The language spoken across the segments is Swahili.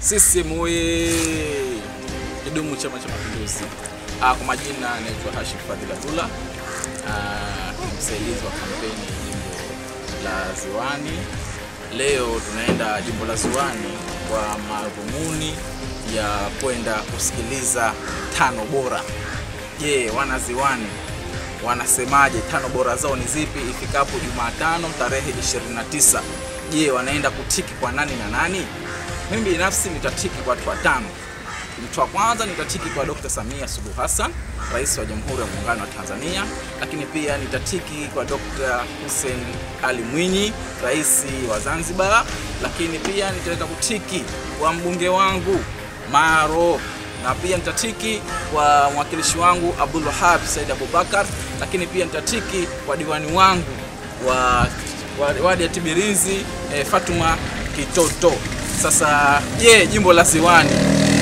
Sisi muye kidumu Chama cha Mapinduzi. Kwa majina naitwa Hashim Fadhila Abdullah. Msaidizi wa kampeni jimbo la Ziwani. Leo tunaenda jimbo la Ziwani kwa madhumuni ya kwenda kusikiliza tano bora. Je, wana Ziwani wanasemaje? Tano bora zao ni zipi ifikapo Jumatano tarehe 29? Je, wanaenda kutiki kwa nani na nani? Mimi binafsi nitatiki kwa watu watano. Mtu wa kwanza nitatiki kwa Dr. Samia Suluhu Hassan, Rais wa Jamhuri ya Muungano wa Tanzania, lakini pia nitatiki kwa Dr. Hussein Ali Mwinyi, Rais wa Zanzibar, lakini pia nitaweza kutiki kwa mbunge wangu Maro, na pia nitatiki kwa mwakilishi wangu Abdul Wahab Said Abubakar, lakini pia nitatiki kwa diwani wangu wa wadi ya Tibirizi Fatuma Kitoto. Sasa je, jimbo la Ziwani,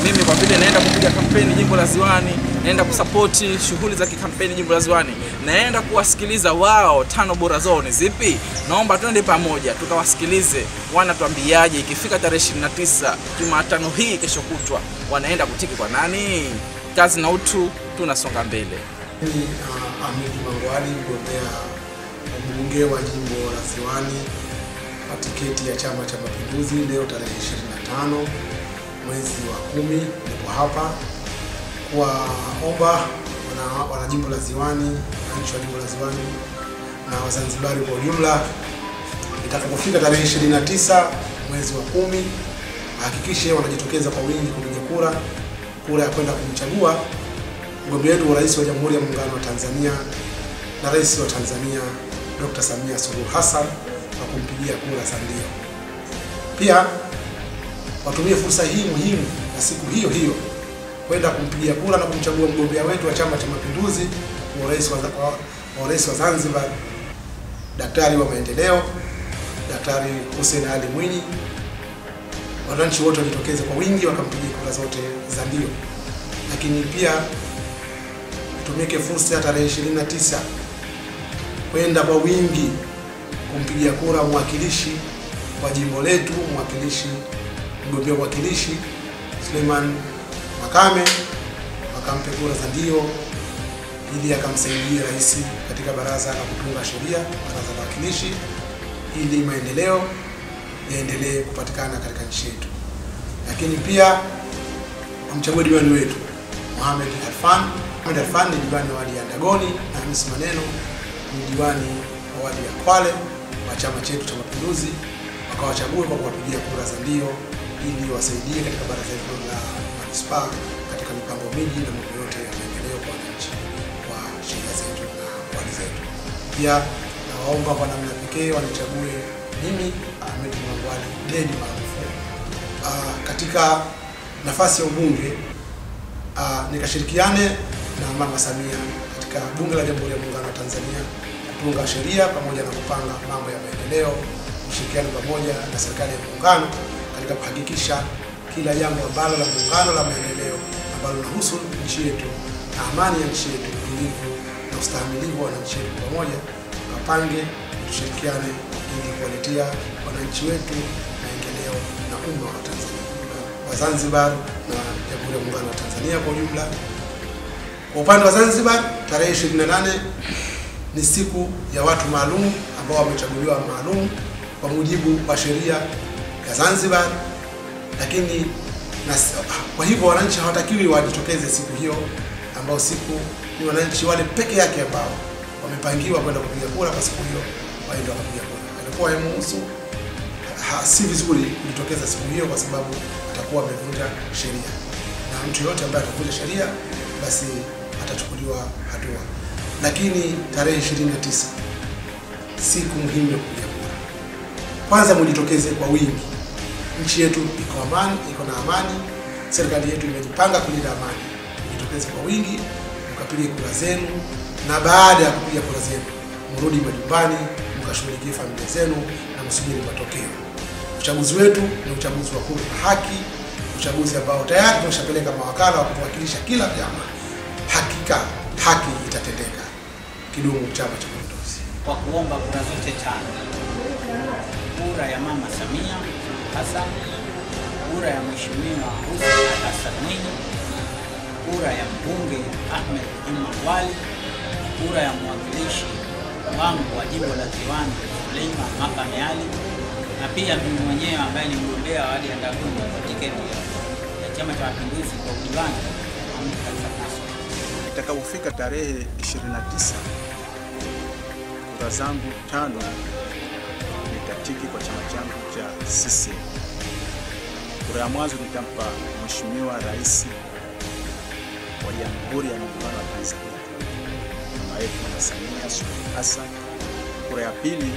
mimi kwa vile naenda kupiga kampeni jimbo la Ziwani, naenda kusapoti shughuli za kikampeni jimbo la Ziwani, naenda kuwasikiliza wao tano bora zao ni zipi. Naomba twende pamoja tukawasikilize wanatuambiaje ikifika tarehe 29 Jumatano hii kesho kutwa, wanaenda kutiki kwa nani. Kazi na utu, tunasonga mbele. Mimi Ahmed Mangwali, mgombea mbunge wa jimbo la Ziwani kwa tiketi ya Chama cha Mapinduzi. Leo tarehe 25 mwezi wa 10 nipo hapa kuwaomba wana jimbo la Ziwani, wananchi wa jimbo la Ziwani na Wazanzibari kwa ujumla, itakapofika tarehe 29 mwezi wa 10 hakikishe wanajitokeza kwa wingi kupiga kura ya kwenda kumchagua mgombea wetu wa Rais wa Jamhuri ya Muungano wa Tanzania na Rais wa Tanzania Dr. Samia Suluhu Hassan, na kumpigia kura za ndio. Pia watumie fursa hii muhimu na siku hiyo hiyo kwenda kumpigia kura na kumchagua mgombea wetu wa Chama cha Mapinduzi wa Rais wa Zanzibar, daktari wa maendeleo, Daktari Hussein Ali Mwinyi. Wananchi wote wajitokeze kwa wingi wakampigia kura zote za ndio. Lakini pia tumike fursa ya tarehe 29 kwenda kwa wingi kumpigia kura mwakilishi wa jimbo letu, mgombea mwakilishi Suleiman Makame, akampe kura za ndio ili akamsaidia rais katika baraza la kutunga sheria, baraza la wakilishi, ili maendeleo yaendelee kupatikana katika nchi yetu. Lakini pia wamchague diwani wetu Mohamed Alfan ni diwani wa wadi ya Ndagoni, na Hamisi Maneno ni diwani wa wadi ya Kwale wa chama chetu cha Mapinduzi. Wakawachague kwa kuwapigia kura za ndio ili wasaidie katika baraza letu la manispaa katika mipango mingi na mambo yote ya maendeleo kwa wananchi wa sheria zetu na wadi zetu. Pia nawaomba kwa namna pekee wanichague mimi Ahmed Mangwali Dedi maarufu katika nafasi ya ubunge, nikashirikiane na Mama Samia katika bunge la Jamhuri ya Muungano wa Tanzania kutunga sheria pamoja na kupanga mambo ya maendeleo, kushirikiana pamoja na serikali ya muungano katika kuhakikisha kila jambo ambalo la muungano la maendeleo ambalo linahusu nchi yetu na amani ya nchi yetu, utulivu na ustahimilivu wa wananchi wetu pamoja, tukapange, tushirikiane ili kuwaletea wananchi wetu maendeleo na umma wa Tanzania, wa Zanzibar na Jamhuri ya Muungano wa Tanzania kwa ujumla. Kwa upande wa Zanzibar, tarehe 28 ni siku ya watu maalum ambao wamechaguliwa maalum kwa mujibu wa sheria ya Zanzibar, lakini kwa hivyo wananchi hawatakiwi wajitokeze siku hiyo, ambao siku ni wananchi wale peke yake ambao wamepangiwa kwenda kupiga kura kwa siku hiyo waende kupiga kura. Alikuwa haimuhusu, si vizuri kujitokeza siku hiyo kwa sababu atakuwa amevunja sheria, na mtu yote ambaye atavunja sheria basi atachukuliwa hatua. Lakini tarehe 29 siku muhimu ya kupiga kura. Kwanza mjitokeze kwa wingi. Nchi yetu iko na amani, serikali yetu imejipanga kulinda amani. Mjitokeze kwa wingi, mkapige kura zenu, na baada ya kupiga kura zenu mrudi majumbani, mkashughulikie familia zenu na msubiri matokeo. Uchaguzi wetu ni uchaguzi wa huru na haki, uchaguzi ambao tayari tumeshapeleka mawakala wa kuwakilisha kila vyama. Hakika haki itatendeka. Kidumu Chama cha Mapinduzi. Kwa kuomba kura zote tano, kura ya Mama Samia Hassan, kura ya Mheshimiwa Hussein Hassan Mwinyi, kura ya mbunge Ahmed Juma Ngwali, kura ya mwakilishi wangu wa jimbo la Ziwani Suleiman Makame Ali, na pia mimi mwenyewe ambaye ni mgombea wa wadi ya Ndagoni kwa tiketi ya Chama cha Mapinduzi kwa udiwani Mohamed Khalfan Nasor. Itakapofika tarehe 29, kura zangu 5 nitatiki kwa chama changu cha CCM. Kura ya mwanzo nitampa Mheshimiwa Rais wa Jamhuri ya Muungano wa Tanzania, mama yetu Mama Samia Suluhu Hassan. Kura ya pili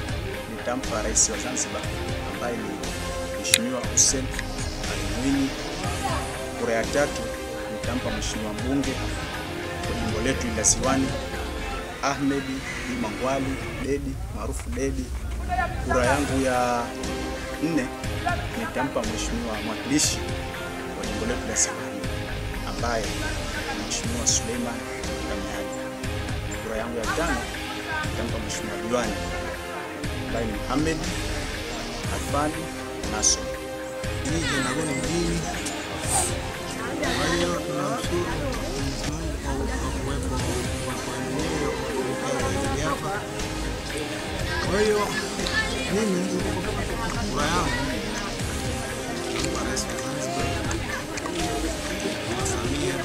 nitampa Rais wa Zanzibar ambaye ni Mheshimiwa Hussein Ali Mwinyi. Kura ya tatu nitampa Mheshimiwa mbunge kwa jimbo letu la Ziwani Ahmed Juma Ngwali Dedi maarufu Dedi. Kura yangu ya 4 nitampa Mheshimiwa mwakilishi wa jimbo letu la Ziwani ambaye ni Mheshimiwa Suleiman Makame Ali. Kura yangu ya 5 nitampa Mheshimiwa diwani ambaye ni Mohamed Khalfan Nasor. Ni Ndagoni mjini. Kwa hiyo tunamshukuru kwa kuwepo kwa kuendelea kwa hapa. Kwa hiyo mimi kura yangu kwa Rais wa Zanzibar Samia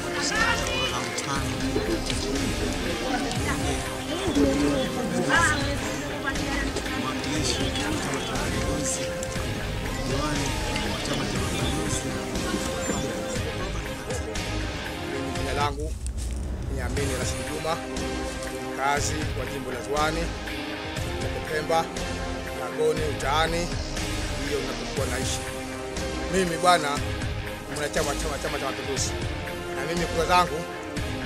mwakilishi wa Chama cha Mapinduzi, diwani wa Chama cha Mapinduzi. Jina langu ni Amini Rashid Juma, kazi wa jimbo la Ziwani, Pemba, Ndagoni Utaani, hiyo ninapokuwa naishi. Mimi bwana mwanachama wa Chama cha Mapinduzi, na mimi kura zangu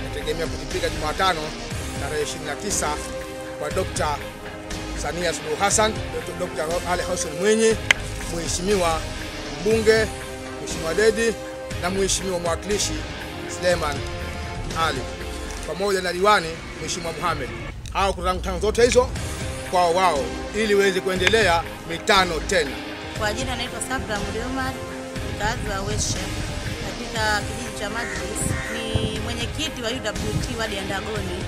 nategemea kujipiga Jumatano tarehe 29 kwa Dr. Samia Suluhu Hassan, Dr. Ali Hassan Mwinyi, Mheshimiwa mbunge Mheshimiwa Dedi na Mheshimiwa mwakilishi Suleiman Ali pamoja na diwani Mheshimiwa Mohamed. Hao kura zangu 5 zote hizo kwa wao ili waweze kuendelea mitano tena. Kwa jina naitwa Sabra Muriomar, mkazi wa West katika kijiji cha Majlis. Ni mwenyekiti wa UWT wadi ya Ndagoni.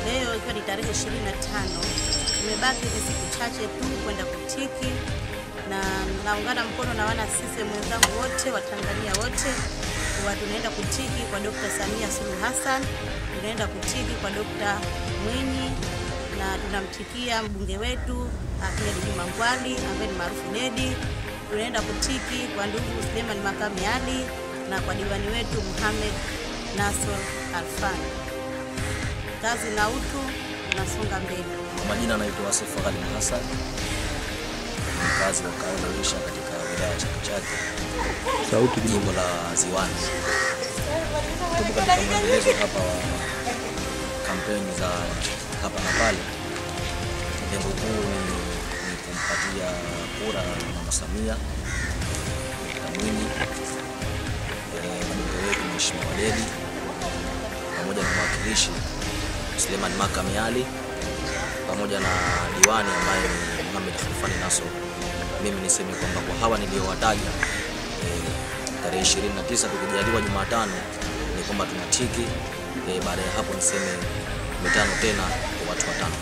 Leo ikiwa ni tarehe 25, imebaki siku chache tu kwenda kutiki, na naungana mkono na wana CCM wenzangu wote wa Tanzania wote. Tunaenda kutiki kwa Dr. Samia Suluhu Hassan, tunaenda kutiki kwa Dr. Mwinyi, na tunamtikia mbunge wetu Ahmed Juma Ngwali ambaye ni maarufu Dedi. Tunaenda kutiki kwa ndugu Suleiman Makame Ali na kwa diwani wetu Mohamed Nasor Khalfan. Kazi na utu, tunasonga mbele. Kwa majina naitwa Asifu Khalid Hassan, mkazi wa Kaolaisha katika wilaya ya Chake Chake, jimbo la Ziwani. Tupo katika mwendelezo hapa wa kampeni za hapa na pale. Lengo kuu ni kumpatia kura Mama Samia Mwinyi, mbunge wetu Mheshimiwa Dedi pamoja na mwakilishi Suleiman Makame Ali pamoja na diwani ambaye ni Mohamed Khalfan Nasor. Mimi niseme kwamba kwa hawa niliowataja tarehe 29 tukijaliwa Jumatano ni kwamba tunatiki. Baada ya hapo niseme mitano tena kwa watu watano.